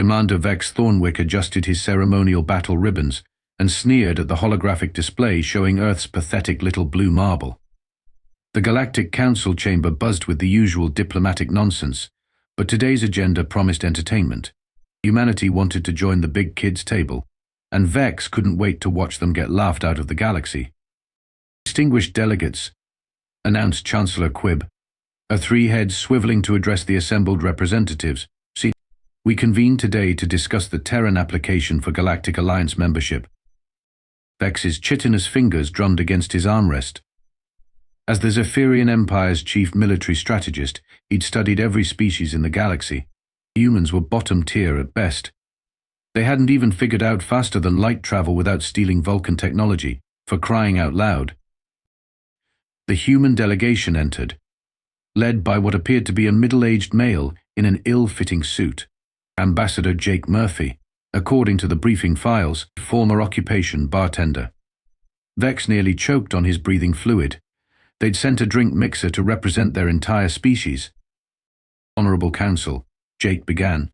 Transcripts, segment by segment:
Commander Vex Thornwick adjusted his ceremonial battle ribbons and sneered at the holographic display showing Earth's pathetic little blue marble. The Galactic Council chamber buzzed with the usual diplomatic nonsense, but today's agenda promised entertainment. Humanity wanted to join the big kids' table, and Vex couldn't wait to watch them get laughed out of the galaxy. Distinguished delegates, announced Chancellor Quib, a three heads swiveling to address the assembled representatives. See, we convene today to discuss the Terran application for Galactic Alliance membership. Vex's chitinous fingers drummed against his armrest. As the Zephyrian Empire's chief military strategist, he'd studied every species in the galaxy. Humans were bottom tier at best. They hadn't even figured out faster than light travel without stealing Vulcan technology, for crying out loud. The human delegation entered, led by what appeared to be a middle-aged male in an ill-fitting suit. Ambassador Jake Murphy, according to the briefing files, former occupation bartender. Vex nearly choked on his breathing fluid. They'd sent a drink mixer to represent their entire species. Honorable Council, Jake began,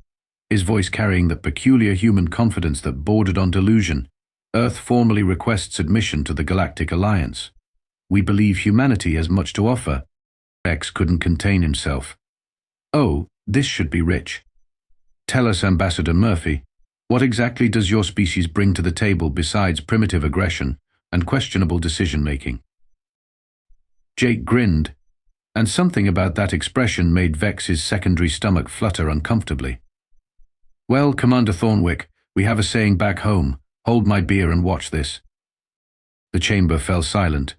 his voice carrying that peculiar human confidence that bordered on delusion. Earth formally requests admission to the Galactic Alliance. We believe humanity has much to offer. Vex couldn't contain himself. Oh, this should be rich. Tell us, Ambassador Murphy, what exactly does your species bring to the table besides primitive aggression and questionable decision-making? Jake grinned, and something about that expression made Vex's secondary stomach flutter uncomfortably. Well, Commander Thornwick, we have a saying back home, hold my beer and watch this. The chamber fell silent.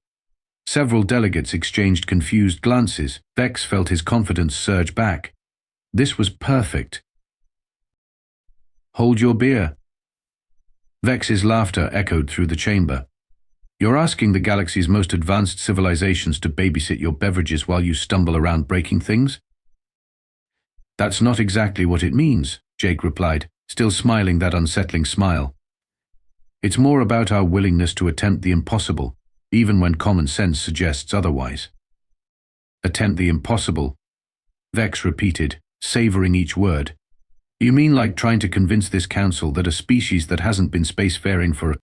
Several delegates exchanged confused glances. Vex felt his confidence surge back. This was perfect. Hold your beer. Vex's laughter echoed through the chamber. You're asking the galaxy's most advanced civilizations to babysit your beverages while you stumble around breaking things? That's not exactly what it means, Jake replied, still smiling that unsettling smile. It's more about our willingness to attempt the impossible, even when common sense suggests otherwise. Attempt the impossible, Vex repeated, savoring each word. You mean like trying to convince this council that a species that hasn't been spacefaring for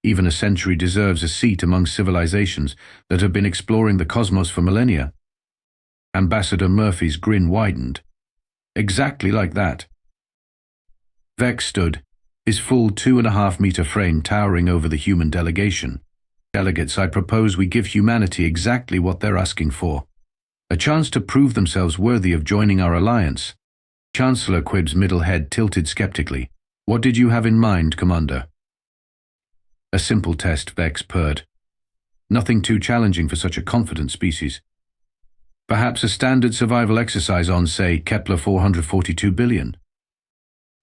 even a century deserves a seat among civilizations that have been exploring the cosmos for millennia? Ambassador Murphy's grin widened. Exactly like that. Vex stood, his full 2.5-meter frame towering over the human delegation. Delegates, I propose we give humanity exactly what they're asking for. A chance to prove themselves worthy of joining our alliance. Chancellor Quib's middle head tilted skeptically. What did you have in mind, Commander? A simple test, Vex purred. Nothing too challenging for such a confident species. Perhaps a standard survival exercise on, say, Kepler 442 billion.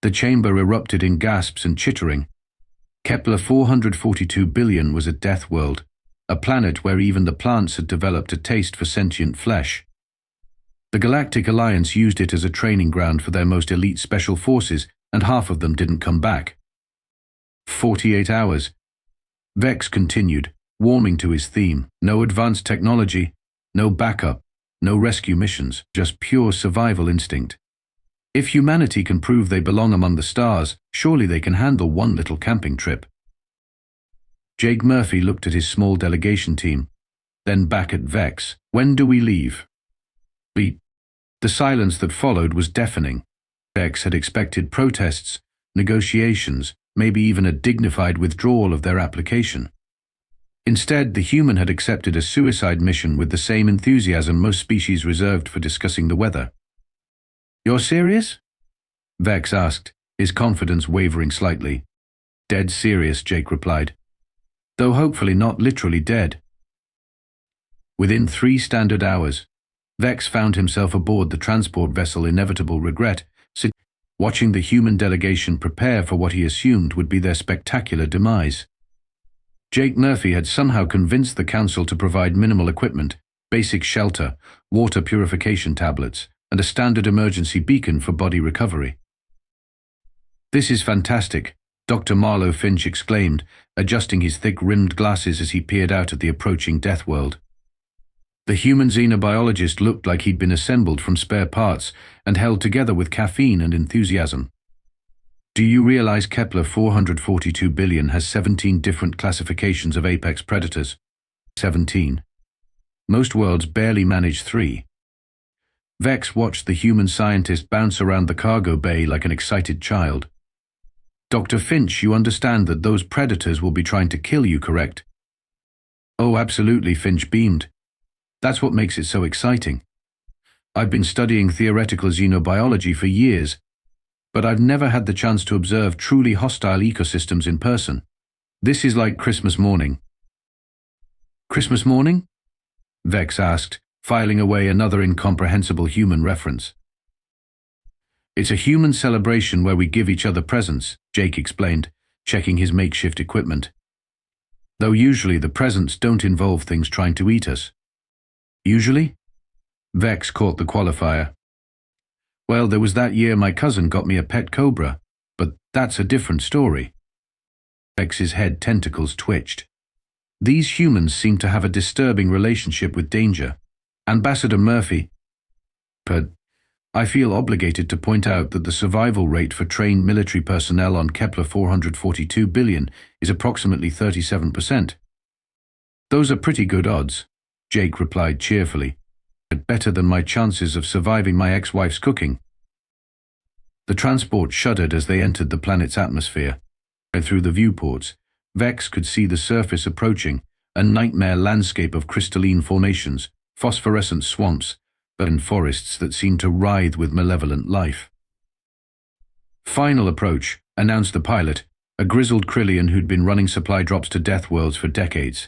The chamber erupted in gasps and chittering. Kepler 442 billion was a death world, a planet where even the plants had developed a taste for sentient flesh. The Galactic Alliance used it as a training ground for their most elite special forces, and half of them didn't come back. 48 hours. Vex continued, warming to his theme. No advanced technology, no backup, no rescue missions, just pure survival instinct. If humanity can prove they belong among the stars, surely they can handle one little camping trip. Jake Murphy looked at his small delegation team, then back at Vex. When do we leave? The silence that followed was deafening. Vex had expected protests, negotiations, maybe even a dignified withdrawal of their application. Instead, the human had accepted a suicide mission with the same enthusiasm most species reserved for discussing the weather. You're serious? Vex asked, his confidence wavering slightly. Dead serious, Jake replied. Though hopefully not literally dead. Within 3 standard hours, Vex found himself aboard the transport vessel Inevitable Regret, watching the human delegation prepare for what he assumed would be their spectacular demise. Jake Murphy had somehow convinced the council to provide minimal equipment, basic shelter, water purification tablets, and a standard emergency beacon for body recovery. This is fantastic, Dr. Marlowe Finch exclaimed, adjusting his thick-rimmed glasses as he peered out at the approaching death world. The human xenobiologist looked like he'd been assembled from spare parts and held together with caffeine and enthusiasm. Do you realize Kepler 442 billion has 17 different classifications of apex predators? 17. Most worlds barely manage 3. Vex watched the human scientist bounce around the cargo bay like an excited child. Dr. Finch, you understand that those predators will be trying to kill you, correct? Oh, absolutely, Finch beamed. That's what makes it so exciting. I've been studying theoretical xenobiology for years, but I've never had the chance to observe truly hostile ecosystems in person. This is like Christmas morning. Christmas morning? Vex asked, filing away another incomprehensible human reference. It's a human celebration where we give each other presents, Jake explained, checking his makeshift equipment. Though usually the presents don't involve things trying to eat us. Usually? Vex caught the qualifier. Well, there was that year my cousin got me a pet cobra, but that's a different story. Vex's head tentacles twitched. These humans seem to have a disturbing relationship with danger. Ambassador Murphy. But I feel obligated to point out that the survival rate for trained military personnel on Kepler 442 billion is approximately 37%. Those are pretty good odds, Jake replied cheerfully. Better than my chances of surviving my ex-wife's cooking. The transport shuddered as they entered the planet's atmosphere. Through the viewports, Vex could see the surface approaching, a nightmare landscape of crystalline formations, phosphorescent swamps, and forests that seemed to writhe with malevolent life. Final approach, announced the pilot, a grizzled Krillian who'd been running supply drops to death worlds for decades.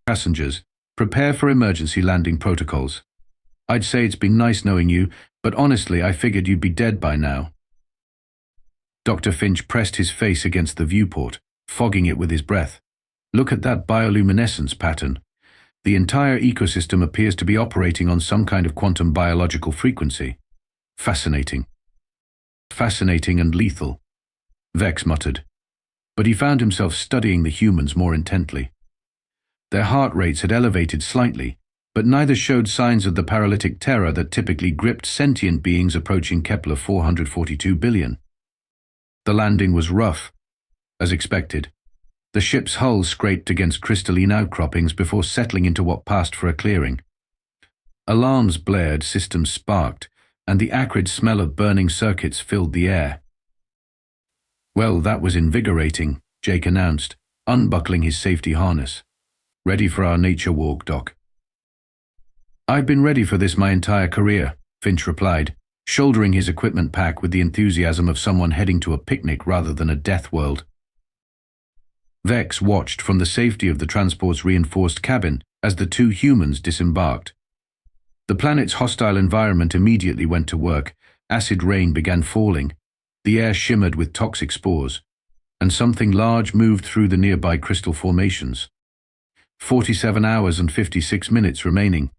Passengers, prepare for emergency landing protocols. I'd say it's been nice knowing you, but honestly I figured you'd be dead by now. Dr. Finch pressed his face against the viewport, fogging it with his breath. Look at that bioluminescence pattern. The entire ecosystem appears to be operating on some kind of quantum biological frequency. Fascinating. Fascinating and lethal, Vex muttered. But he found himself studying the humans more intently. Their heart rates had elevated slightly, but neither showed signs of the paralytic terror that typically gripped sentient beings approaching Kepler 442 billion. The landing was rough, as expected. The ship's hull scraped against crystalline outcroppings before settling into what passed for a clearing. Alarms blared, systems sparked, and the acrid smell of burning circuits filled the air. Well, that was invigorating, Jake announced, unbuckling his safety harness. Ready for our nature walk, Doc. I've been ready for this my entire career, Finch replied, shouldering his equipment pack with the enthusiasm of someone heading to a picnic rather than a death world. Vex watched from the safety of the transport's reinforced cabin as the two humans disembarked. The planet's hostile environment immediately went to work. Acid rain began falling. The air shimmered with toxic spores, and something large moved through the nearby crystal formations. 47 hours and 56 minutes remaining,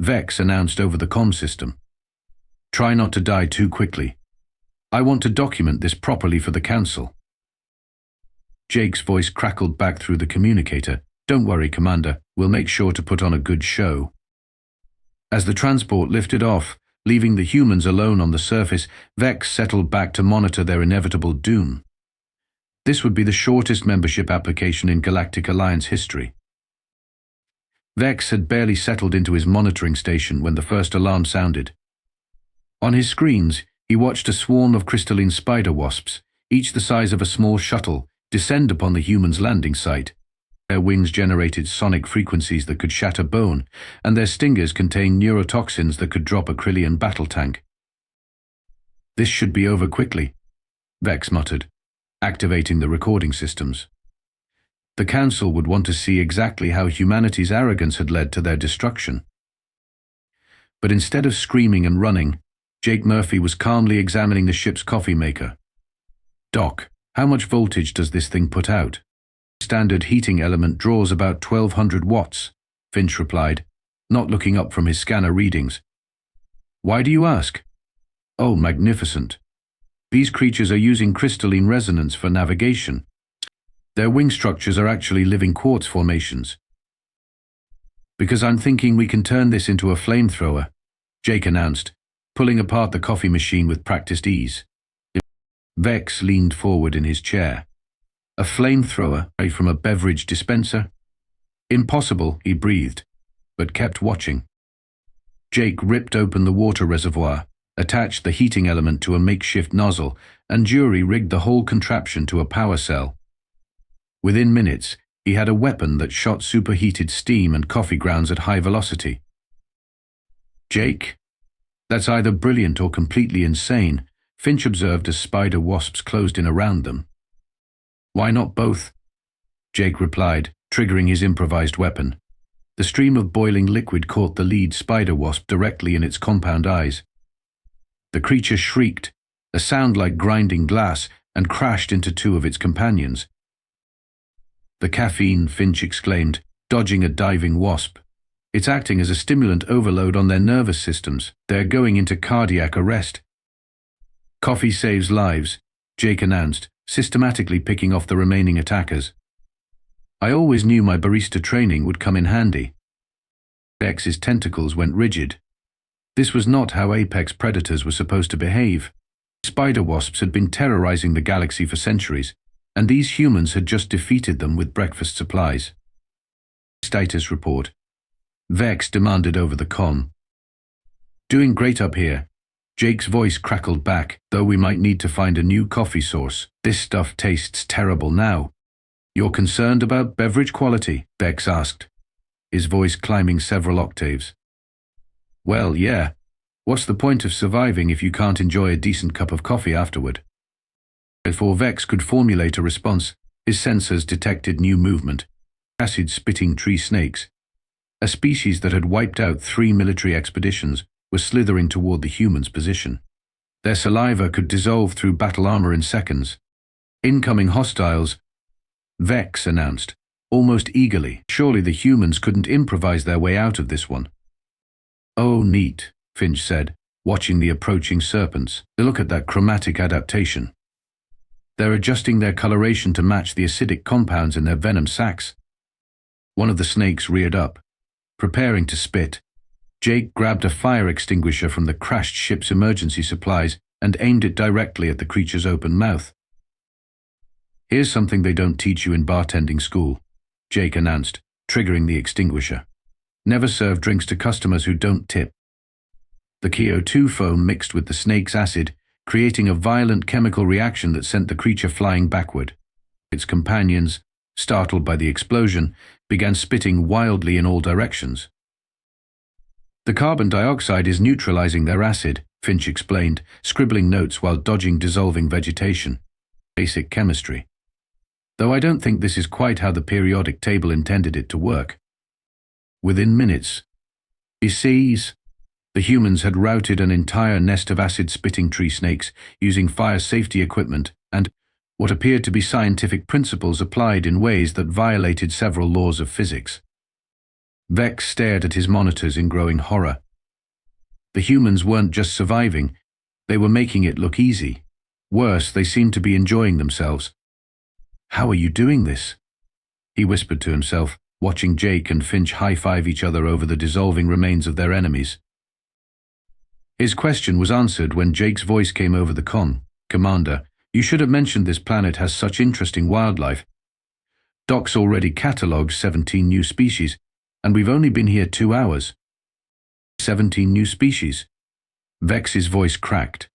Vex announced over the comm system. Try not to die too quickly. I want to document this properly for the Council. Jake's voice crackled back through the communicator. Don't worry, Commander. We'll make sure to put on a good show. As the transport lifted off, leaving the humans alone on the surface, Vex settled back to monitor their inevitable doom. This would be the shortest membership application in Galactic Alliance history. Vex had barely settled into his monitoring station when the first alarm sounded. On his screens, he watched a swarm of crystalline spider wasps, each the size of a small shuttle, descend upon the humans' landing site. Their wings generated sonic frequencies that could shatter bone, and their stingers contained neurotoxins that could drop a Krillian battle tank. This should be over quickly, Vex muttered, activating the recording systems. The Council would want to see exactly how humanity's arrogance had led to their destruction. But instead of screaming and running, Jake Murphy was calmly examining the ship's coffee maker. Doc, how much voltage does this thing put out? Standard heating element draws about 1200 watts, Finch replied, not looking up from his scanner readings. Why do you ask? Oh, magnificent. These creatures are using crystalline resonance for navigation. Their wing structures are actually living quartz formations. Because I'm thinking we can turn this into a flamethrower, Jake announced, pulling apart the coffee machine with practiced ease. Vex leaned forward in his chair. A flamethrower made from a beverage dispenser? Impossible, he breathed, but kept watching. Jake ripped open the water reservoir, attached the heating element to a makeshift nozzle, and jury-rigged the whole contraption to a power cell. Within minutes, he had a weapon that shot superheated steam and coffee grounds at high velocity. Jake? That's either brilliant or completely insane, Finch observed as spider wasps closed in around them. Why not both? Jake replied, triggering his improvised weapon. The stream of boiling liquid caught the lead spider wasp directly in its compound eyes. The creature shrieked, a sound like grinding glass, and crashed into two of its companions. The caffeine, Finch exclaimed, dodging a diving wasp. It's acting as a stimulant overload on their nervous systems. They're going into cardiac arrest. Coffee saves lives, Jake announced, systematically picking off the remaining attackers. I always knew my barista training would come in handy. Vex's tentacles went rigid. This was not how apex predators were supposed to behave. Spider wasps had been terrorizing the galaxy for centuries, and these humans had just defeated them with breakfast supplies. Status report. Vex demanded over the comm. Doing great up here. Jake's voice crackled back, though we might need to find a new coffee source. This stuff tastes terrible now. You're concerned about beverage quality? Vex asked, his voice climbing several octaves. Well, yeah. What's the point of surviving if you can't enjoy a decent cup of coffee afterward? Before Vex could formulate a response, his sensors detected new movement. Acid-spitting tree snakes, a species that had wiped out 3 military expeditions, were slithering toward the humans' position. Their saliva could dissolve through battle armor in seconds. Incoming hostiles, Vex announced, almost eagerly. Surely the humans couldn't improvise their way out of this one. Oh, neat, Finch said, watching the approaching serpents. Look at that chromatic adaptation. They're adjusting their coloration to match the acidic compounds in their venom sacs. One of the snakes reared up, preparing to spit. Jake grabbed a fire extinguisher from the crashed ship's emergency supplies and aimed it directly at the creature's open mouth. Here's something they don't teach you in bartending school, Jake announced, triggering the extinguisher. Never serve drinks to customers who don't tip. The CO2 foam mixed with the snake's acid, creating a violent chemical reaction that sent the creature flying backward. Its companions, startled by the explosion, began spitting wildly in all directions. The carbon dioxide is neutralizing their acid, Finch explained, scribbling notes while dodging dissolving vegetation. Basic chemistry. Though I don't think this is quite how the periodic table intended it to work. Within minutes, the humans had routed an entire nest of acid-spitting tree snakes using fire safety equipment and what appeared to be scientific principles applied in ways that violated several laws of physics. Vex stared at his monitors in growing horror. The humans weren't just surviving, they were making it look easy. Worse, they seemed to be enjoying themselves. How are you doing this? He whispered to himself, watching Jake and Finch high-five each other over the dissolving remains of their enemies. His question was answered when Jake's voice came over the comm. Commander, you should have mentioned this planet has such interesting wildlife. Doc's already catalogued 17 new species, and we've only been here 2 hours. 17 new species. Vex's voice cracked.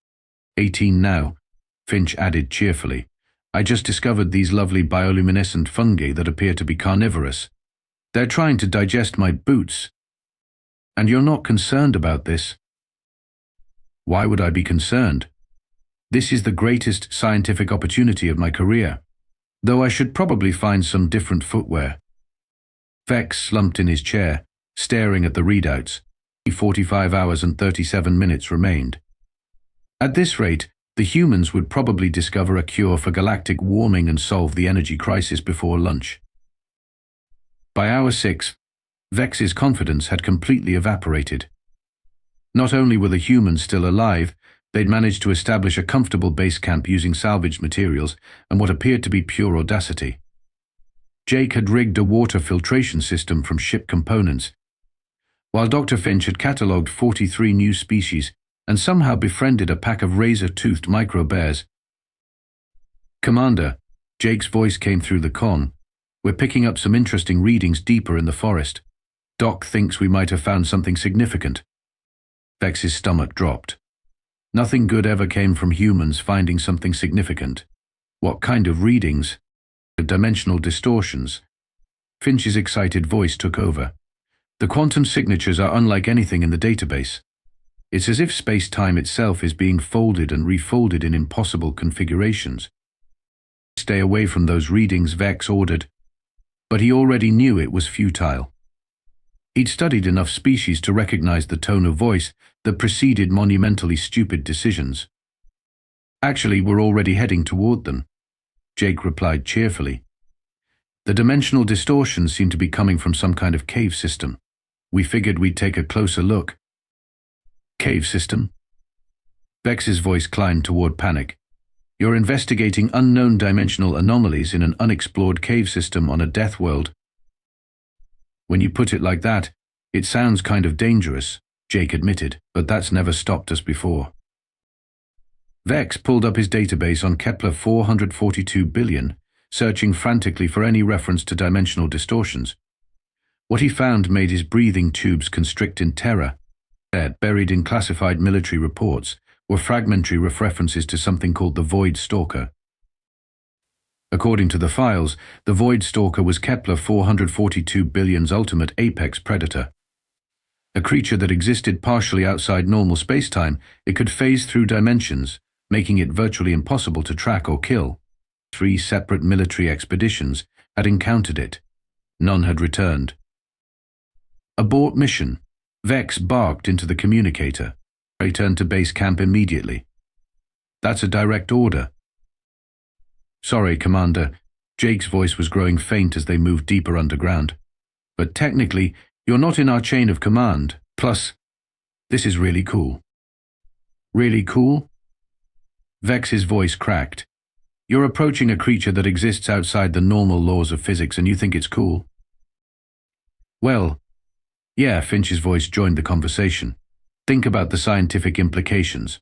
18 now, Finch added cheerfully. I just discovered these lovely bioluminescent fungi that appear to be carnivorous. They're trying to digest my boots. And you're not concerned about this? Why would I be concerned? This is the greatest scientific opportunity of my career, though I should probably find some different footwear. Vex slumped in his chair, staring at the readouts. 45 hours and 37 minutes remained. At this rate, the humans would probably discover a cure for galactic warming and solve the energy crisis before lunch. By hour 6, Vex's confidence had completely evaporated. Not only were the humans still alive, they'd managed to establish a comfortable base camp using salvaged materials and what appeared to be pure audacity. Jake had rigged a water filtration system from ship components, while Dr. Finch had catalogued 43 new species and somehow befriended a pack of razor-toothed micro-bears. Commander, Jake's voice came through the con. We're picking up some interesting readings deeper in the forest. Doc thinks we might have found something significant. Vex's stomach dropped. Nothing good ever came from humans finding something significant. What kind of readings? Dimensional distortions. Finch's excited voice took over. The quantum signatures are unlike anything in the database. It's as if space-time itself is being folded and refolded in impossible configurations. Stay away from those readings, Vex ordered. But he already knew it was futile. He'd studied enough species to recognize the tone of voice that preceded monumentally stupid decisions. Actually, we're already heading toward them, Jake replied cheerfully. The dimensional distortions seem to be coming from some kind of cave system. We figured we'd take a closer look. Cave system? Vex's voice climbed toward panic. You're investigating unknown dimensional anomalies in an unexplored cave system on a death world. When you put it like that, it sounds kind of dangerous, Jake admitted, but that's never stopped us before. Vex pulled up his database on Kepler 442 billion, searching frantically for any reference to dimensional distortions. What he found made his breathing tubes constrict in terror. Buried in classified military reports were fragmentary references to something called the Void Stalker. According to the files, the Void Stalker was Kepler 442 billion's ultimate apex predator. A creature that existed partially outside normal spacetime, it could phase through dimensions, making it virtually impossible to track or kill. 3 separate military expeditions had encountered it. None had returned. Abort mission. Vex barked into the communicator. Return to base camp immediately. That's a direct order. Sorry, Commander. Jake's voice was growing faint as they moved deeper underground. But technically, you're not in our chain of command. Plus, this is really cool. Really cool? Vex's voice cracked. You're approaching a creature that exists outside the normal laws of physics and you think it's cool? Well, yeah, Finch's voice joined the conversation. Think about the scientific implications.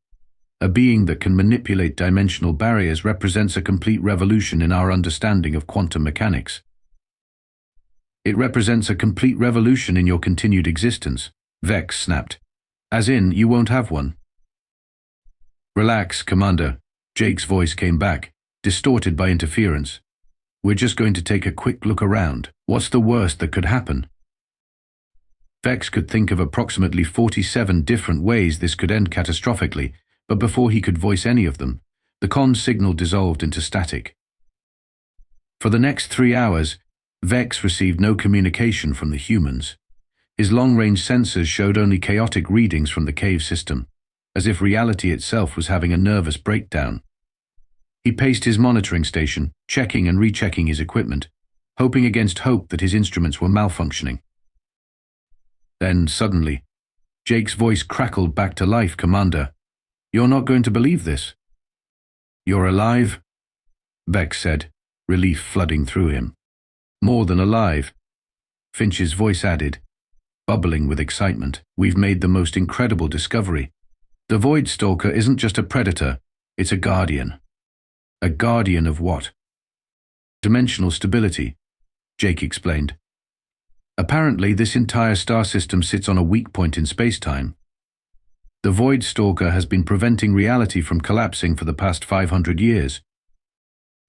A being that can manipulate dimensional barriers represents a complete revolution in our understanding of quantum mechanics. It represents a complete revolution in your continued existence, Vex snapped. As in, you won't have one. Relax, Commander. Jake's voice came back, distorted by interference. We're just going to take a quick look around. What's the worst that could happen? Vex could think of approximately 47 different ways this could end catastrophically, but before he could voice any of them, the con signal dissolved into static. For the next 3 hours, Vex received no communication from the humans. His long-range sensors showed only chaotic readings from the cave system, as if reality itself was having a nervous breakdown. He paced his monitoring station, checking and rechecking his equipment, hoping against hope that his instruments were malfunctioning. Then, suddenly, Jake's voice crackled back to life. Commander, you're not going to believe this. You're alive? Vex said, relief flooding through him. More than alive, Finch's voice added, bubbling with excitement. We've made the most incredible discovery. The Void Stalker isn't just a predator, it's a guardian. A guardian of what? Dimensional stability, Jake explained. Apparently, this entire star system sits on a weak point in spacetime. The Void Stalker has been preventing reality from collapsing for the past 500 years.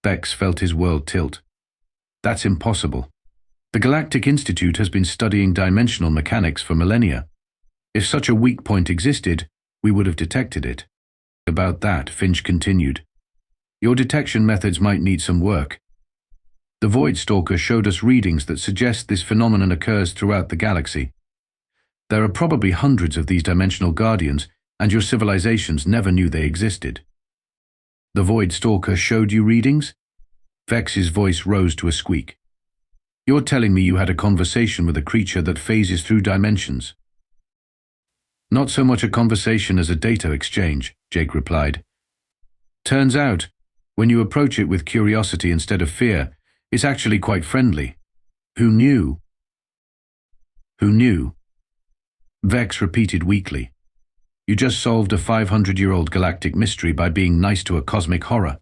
Vex felt his world tilt. That's impossible. The Galactic Institute has been studying dimensional mechanics for millennia. If such a weak point existed, we would have detected it. About that, Finch continued. Your detection methods might need some work. The Void Stalker showed us readings that suggest this phenomenon occurs throughout the galaxy. There are probably hundreds of these dimensional guardians, and your civilizations never knew they existed. The Void Stalker showed you readings? Vex's voice rose to a squeak. You're telling me you had a conversation with a creature that phases through dimensions? Not so much a conversation as a data exchange, Jake replied. Turns out, when you approach it with curiosity instead of fear, it's actually quite friendly. Who knew? Who knew? Vex repeated weakly. You just solved a 500-year-old galactic mystery by being nice to a cosmic horror.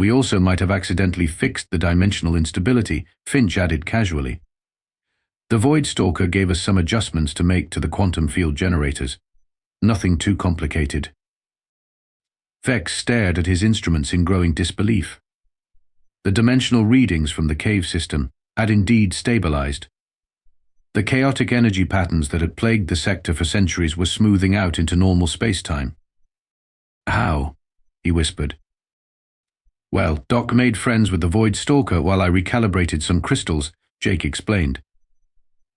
We also might have accidentally fixed the dimensional instability, Finch added casually. The Void Stalker gave us some adjustments to make to the quantum field generators. Nothing too complicated. Vex stared at his instruments in growing disbelief. The dimensional readings from the cave system had indeed stabilized. The chaotic energy patterns that had plagued the sector for centuries were smoothing out into normal space-time. How? He whispered. Well, Doc made friends with the Void Stalker while I recalibrated some crystals, Jake explained.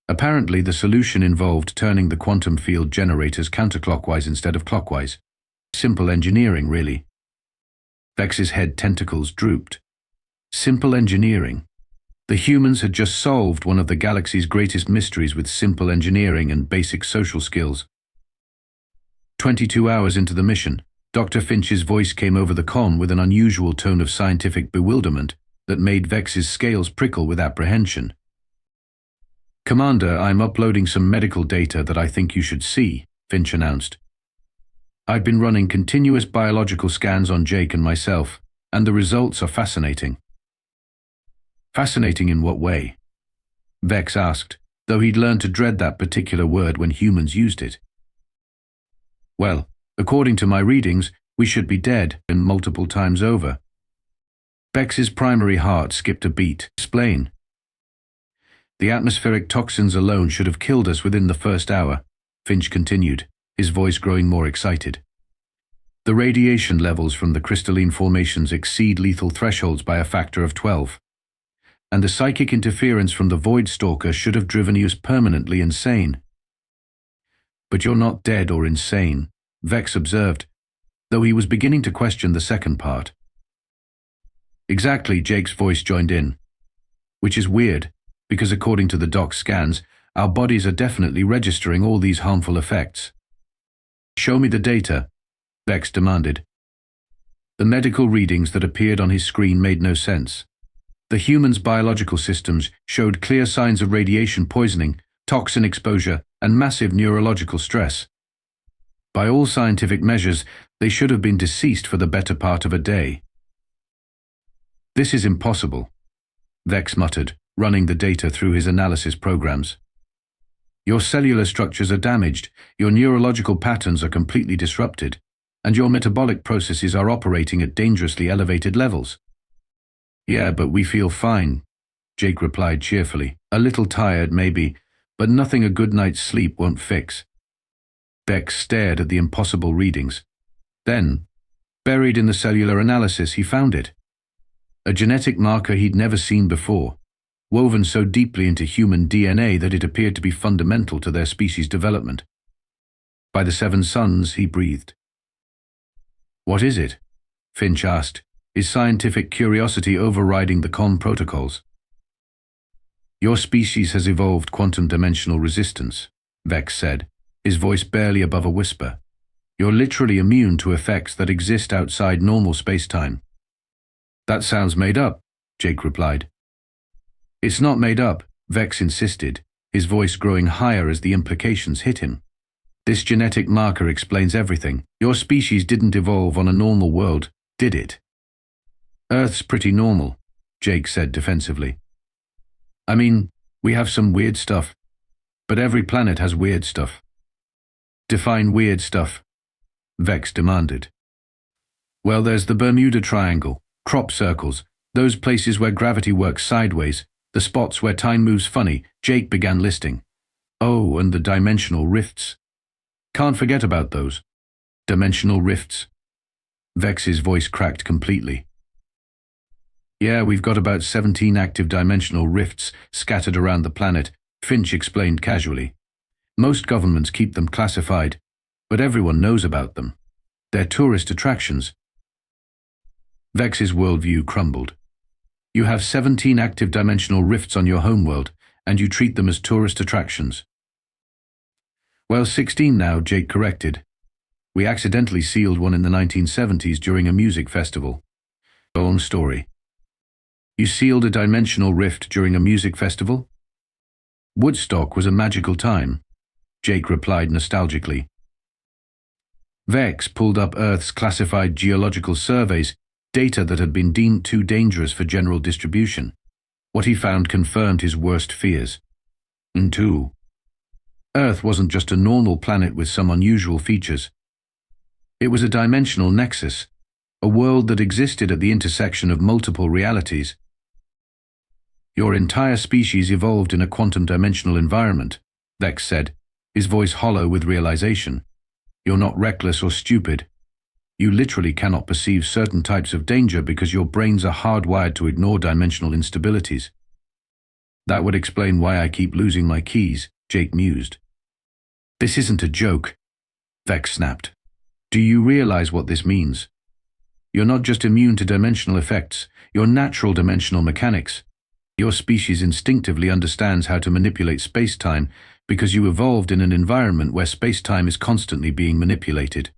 Apparently, the solution involved turning the quantum field generators counterclockwise instead of clockwise. Simple engineering, really. Vex's head tentacles drooped. Simple engineering. The humans had just solved one of the galaxy's greatest mysteries with simple engineering and basic social skills. 22 hours into the mission, Dr. Finch's voice came over the comm with an unusual tone of scientific bewilderment that made Vex's scales prickle with apprehension. Commander, I'm uploading some medical data that I think you should see, Finch announced. I've been running continuous biological scans on Jake and myself, and the results are fascinating. Fascinating in what way? Vex asked, though he'd learned to dread that particular word when humans used it. Well, according to my readings, we should be dead, and multiple times over. Vex's primary heart skipped a beat. Explain. The atmospheric toxins alone should have killed us within the first hour, Finch continued, his voice growing more excited. The radiation levels from the crystalline formations exceed lethal thresholds by a factor of 12. And the psychic interference from the Void Stalker should have driven you permanently insane. But you're not dead or insane, Vex observed, though he was beginning to question the second part. Exactly, Jake's voice joined in. Which is weird, because according to the doc's scans, our bodies are definitely registering all these harmful effects. Show me the data, Vex demanded. The medical readings that appeared on his screen made no sense. The human's biological systems showed clear signs of radiation poisoning, toxin exposure, and massive neurological stress. By all scientific measures, they should have been deceased for the better part of a day. This is impossible, Vex muttered, running the data through his analysis programs. Your cellular structures are damaged, your neurological patterns are completely disrupted, and your metabolic processes are operating at dangerously elevated levels. Yeah, but we feel fine, Jake replied cheerfully. A little tired, maybe, but nothing a good night's sleep won't fix. Vex stared at the impossible readings. Then, buried in the cellular analysis, he found it. A genetic marker he'd never seen before, woven so deeply into human DNA that it appeared to be fundamental to their species' development. By the 7 suns, he breathed. What is it? Finch asked, his scientific curiosity overriding the comm protocols. Your species has evolved quantum dimensional resistance, Vex said, his voice barely above a whisper. You're literally immune to effects that exist outside normal space-time. That sounds made up, Jake replied. It's not made up, Vex insisted, his voice growing higher as the implications hit him. This genetic marker explains everything. Your species didn't evolve on a normal world, did it? Earth's pretty normal, Jake said defensively. I mean, we have some weird stuff, but every planet has weird stuff. Define weird stuff, Vex demanded. Well, there's the Bermuda Triangle, crop circles, those places where gravity works sideways, the spots where time moves funny, Jake began listing. Oh, and the dimensional rifts. Can't forget about those. Dimensional rifts. Vex's voice cracked completely. Yeah, we've got about 17 active dimensional rifts scattered around the planet, Finch explained casually. Most governments keep them classified, but everyone knows about them. They're tourist attractions. Vex's worldview crumbled. You have 17 active dimensional rifts on your homeworld, and you treat them as tourist attractions. Well, 16 now, Jake corrected. We accidentally sealed one in the 1970s during a music festival. Own story. You sealed a dimensional rift during a music festival? Woodstock was a magical time, Jake replied nostalgically. Vex pulled up Earth's classified geological surveys, data that had been deemed too dangerous for general distribution. What he found confirmed his worst fears. And two, Earth wasn't just a normal planet with some unusual features. It was a dimensional nexus, a world that existed at the intersection of multiple realities. Your entire species evolved in a quantum dimensional environment, Vex said, his voice hollow with realization. You're not reckless or stupid. You literally cannot perceive certain types of danger because your brains are hardwired to ignore dimensional instabilities. That would explain why I keep losing my keys, Jake mused. This isn't a joke, Vex snapped. Do you realize what this means? You're not just immune to dimensional effects, you're natural dimensional mechanics. Your species instinctively understands how to manipulate space-time because you evolved in an environment where space-time is constantly being manipulated.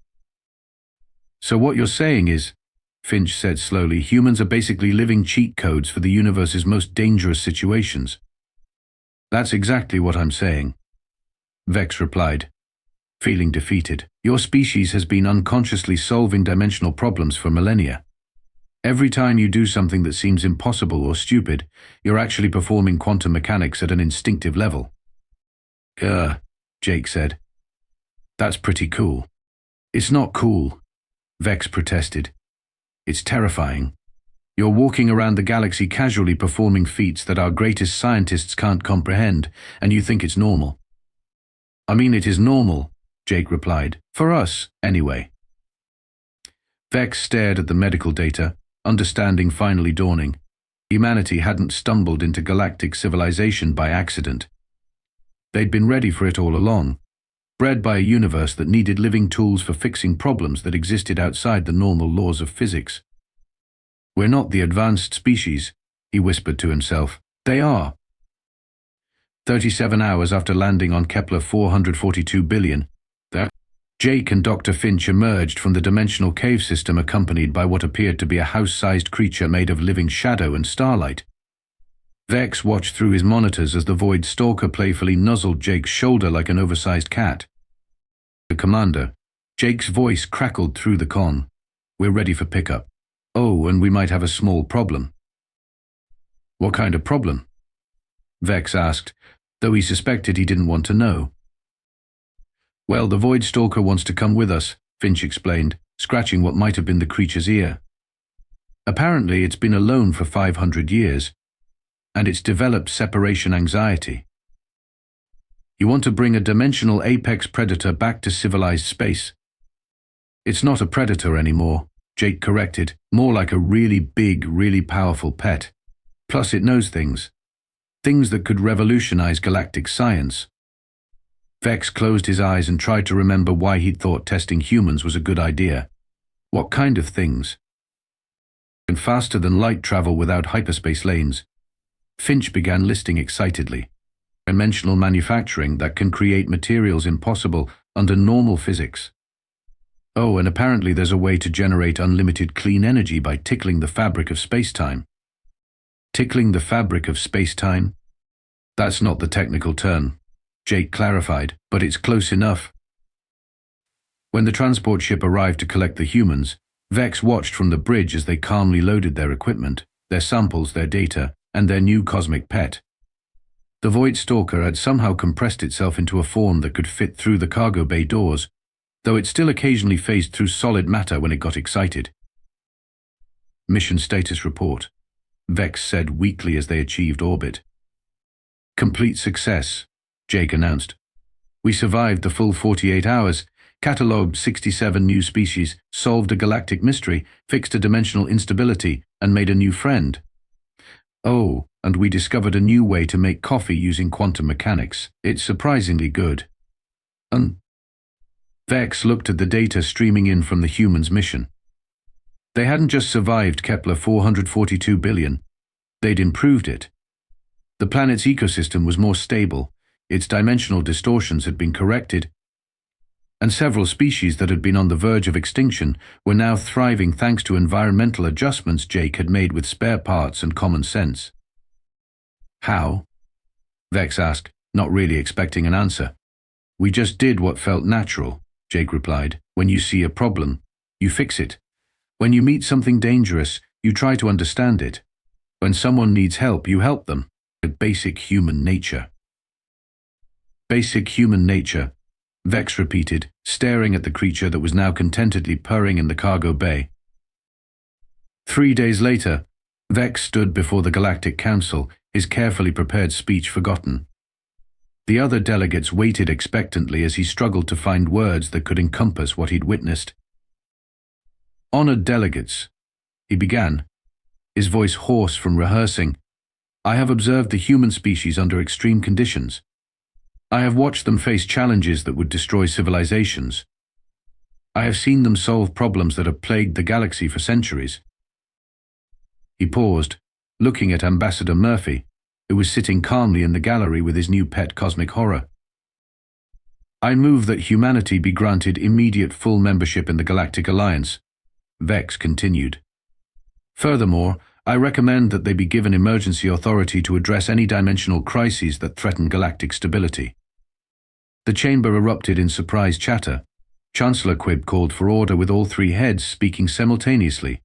So what you're saying is, Finch said slowly, humans are basically living cheat codes for the universe's most dangerous situations. That's exactly what I'm saying, Vex replied, feeling defeated. Your species has been unconsciously solving dimensional problems for millennia. Every time you do something that seems impossible or stupid, you're actually performing quantum mechanics at an instinctive level. Jake said. That's pretty cool. It's not cool, Vex protested. It's terrifying. You're walking around the galaxy casually performing feats that our greatest scientists can't comprehend, and you think it's normal. I mean, it is normal, Jake replied. For us, anyway. Vex stared at the medical data, understanding finally dawning. Humanity hadn't stumbled into galactic civilization by accident. They'd been ready for it all along, bred by a universe that needed living tools for fixing problems that existed outside the normal laws of physics. We're not the advanced species, he whispered to himself. They are. 37 hours after landing on Kepler 442 billion, Jake and Dr. Finch emerged from the dimensional cave system accompanied by what appeared to be a house-sized creature made of living shadow and starlight. Vex watched through his monitors as the Void Stalker playfully nuzzled Jake's shoulder like an oversized cat. The commander, Jake's voice crackled through the con. We're ready for pickup. Oh, and we might have a small problem. What kind of problem? Vex asked, though he suspected he didn't want to know. Well, the Void Stalker wants to come with us, Finch explained, scratching what might have been the creature's ear. Apparently, it's been alone for 500 years, and it's developed separation anxiety. You want to bring a dimensional apex predator back to civilized space. It's not a predator anymore, Jake corrected, more like a really big, really powerful pet. Plus it knows things. Things that could revolutionize galactic science. Vex closed his eyes and tried to remember why he'd thought testing humans was a good idea. What kind of things? And faster than light travel without hyperspace lanes. Finch began listing excitedly. Dimensional manufacturing that can create materials impossible under normal physics. Oh, and apparently there's a way to generate unlimited clean energy by tickling the fabric of space-time. Tickling the fabric of space-time? That's not the technical term, Jake clarified, but it's close enough. When the transport ship arrived to collect the humans, Vex watched from the bridge as they calmly loaded their equipment, their samples, their data, and their new cosmic pet. The Void Stalker had somehow compressed itself into a form that could fit through the cargo bay doors, though it still occasionally phased through solid matter when it got excited. Mission status report, Vex said weakly as they achieved orbit. Complete success, Jake announced. We survived the full 48 hours, catalogued 67 new species, solved a galactic mystery, fixed a dimensional instability, and made a new friend. Oh, and we discovered a new way to make coffee using quantum mechanics. It's surprisingly good. Vex looked at the data streaming in from the humans' mission. They hadn't just survived Kepler 442 billion, they'd improved it. The planet's ecosystem was more stable, its dimensional distortions had been corrected, and several species that had been on the verge of extinction were now thriving thanks to environmental adjustments Jake had made with spare parts and common sense. How? Vex asked, not really expecting an answer. We just did what felt natural, Jake replied. When you see a problem, you fix it. When you meet something dangerous, you try to understand it. When someone needs help, you help them. Basic human nature. Basic human nature, Vex repeated, staring at the creature that was now contentedly purring in the cargo bay. 3 days later, Vex stood before the Galactic Council, his carefully prepared speech forgotten. The other delegates waited expectantly as he struggled to find words that could encompass what he'd witnessed. "Honored delegates," he began, his voice hoarse from rehearsing, "I have observed the human species under extreme conditions. I have watched them face challenges that would destroy civilizations. I have seen them solve problems that have plagued the galaxy for centuries." He paused, looking at Ambassador Murphy, who was sitting calmly in the gallery with his new pet cosmic horror. "I move that humanity be granted immediate full membership in the Galactic Alliance," Vex continued. "Furthermore, I recommend that they be given emergency authority to address any dimensional crises that threaten galactic stability." The chamber erupted in surprised chatter. Chancellor Quib called for order with all three heads speaking simultaneously.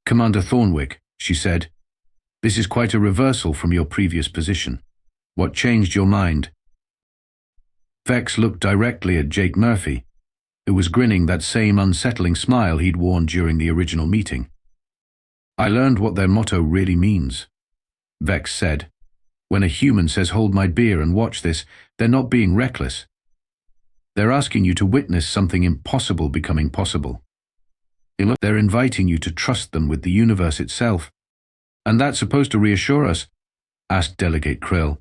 "Commander Thornwick," she said, "this is quite a reversal from your previous position. What changed your mind?" Vex looked directly at Jake Murphy, who was grinning that same unsettling smile he'd worn during the original meeting. "I learned what their motto really means," Vex said. "When a human says, 'Hold my beer and watch this,' they're not being reckless. They're asking you to witness something impossible becoming possible. They're inviting you to trust them with the universe itself. And that's supposed to reassure us?" asked Delegate Krill.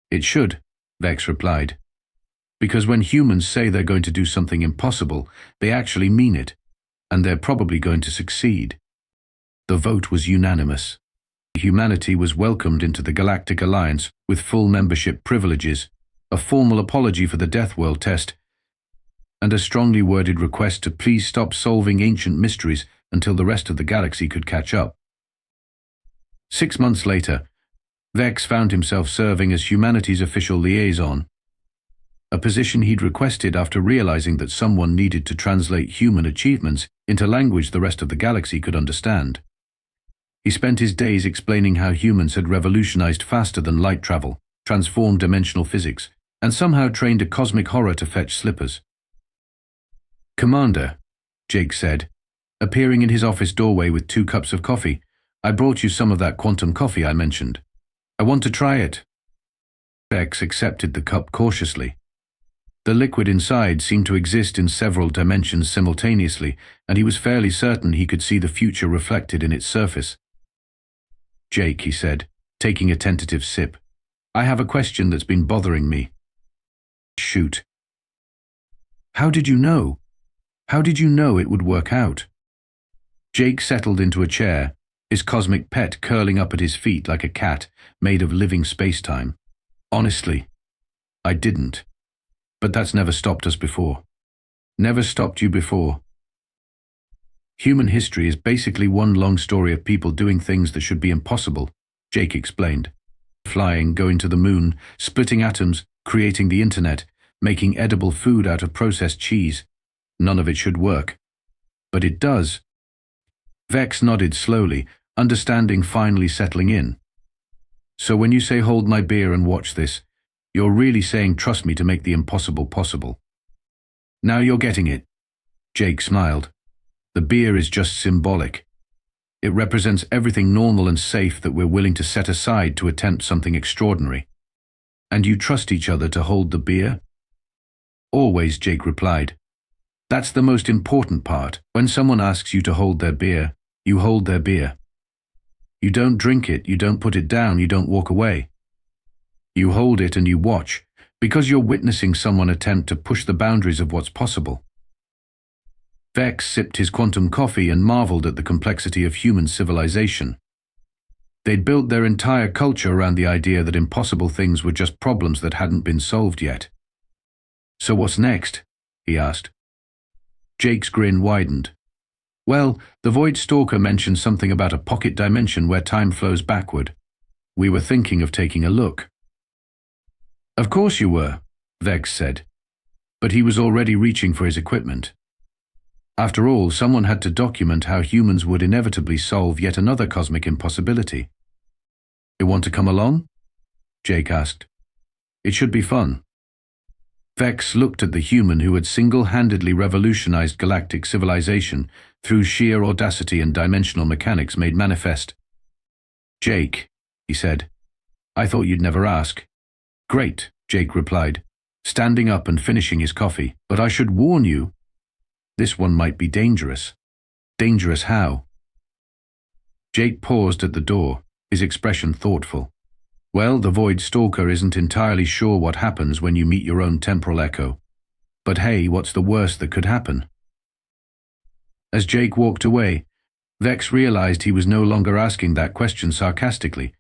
"It should," Vex replied. "Because when humans say they're going to do something impossible, they actually mean it, and they're probably going to succeed." The vote was unanimous. Humanity was welcomed into the Galactic Alliance with full membership privileges, a formal apology for the Death World test, and a strongly worded request to please stop solving ancient mysteries until the rest of the galaxy could catch up. 6 months later, Vex found himself serving as humanity's official liaison, a position he'd requested after realizing that someone needed to translate human achievements into language the rest of the galaxy could understand. He spent his days explaining how humans had revolutionized faster than light travel, transformed dimensional physics, and somehow trained a cosmic horror to fetch slippers. "Commander," Jake said, appearing in his office doorway with 2 cups of coffee, "I brought you some of that quantum coffee I mentioned. I want to try it." Vex accepted the cup cautiously. The liquid inside seemed to exist in several dimensions simultaneously, and he was fairly certain he could see the future reflected in its surface. "Jake," he said, taking a tentative sip, "I have a question that's been bothering me." "Shoot." "How did you know? How did you know it would work out?" Jake settled into a chair, his cosmic pet curling up at his feet like a cat made of living space-time. "Honestly, I didn't. But that's never stopped us before. Never stopped you before. Human history is basically one long story of people doing things that should be impossible," Jake explained. "Flying, going to the moon, splitting atoms, creating the internet, making edible food out of processed cheese. None of it should work. But it does." Vex nodded slowly, understanding finally settling in. "So when you say hold my beer and watch this, you're really saying trust me to make the impossible possible." "Now you're getting it." Jake smiled. "The beer is just symbolic. It represents everything normal and safe that we're willing to set aside to attempt something extraordinary. And you trust each other to hold the beer?" "Always," Jake replied. "That's the most important part. When someone asks you to hold their beer, you hold their beer. You don't drink it, you don't put it down, you don't walk away. You hold it and you watch, because you're witnessing someone attempt to push the boundaries of what's possible." Vex sipped his quantum coffee and marveled at the complexity of human civilization. They'd built their entire culture around the idea that impossible things were just problems that hadn't been solved yet. "So what's next?" he asked. Jake's grin widened. "Well, the Void Stalker mentioned something about a pocket dimension where time flows backward. We were thinking of taking a look." "Of course you were," Vex said. But he was already reaching for his equipment. After all, someone had to document how humans would inevitably solve yet another cosmic impossibility. You want to come along? Jake asked. It should be fun. Vex looked at the human who had single-handedly revolutionized galactic civilization through sheer audacity and dimensional mechanics made manifest. Jake, he said, I thought you'd never ask. Great, Jake replied, standing up and finishing his coffee, but I should warn you, this one might be dangerous. Dangerous how? Jake paused at the door, his expression thoughtful. Well, the Void Stalker isn't entirely sure what happens when you meet your own temporal echo. But hey, what's the worst that could happen? As Jake walked away, Vex realized he was no longer asking that question sarcastically.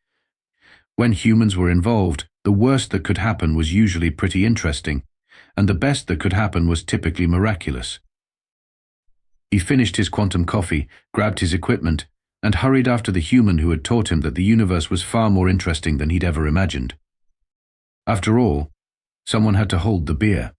When humans were involved, the worst that could happen was usually pretty interesting, and the best that could happen was typically miraculous. He finished his quantum coffee, grabbed his equipment, and hurried after the human who had taught him that the universe was far more interesting than he'd ever imagined. After all, someone had to hold the beer.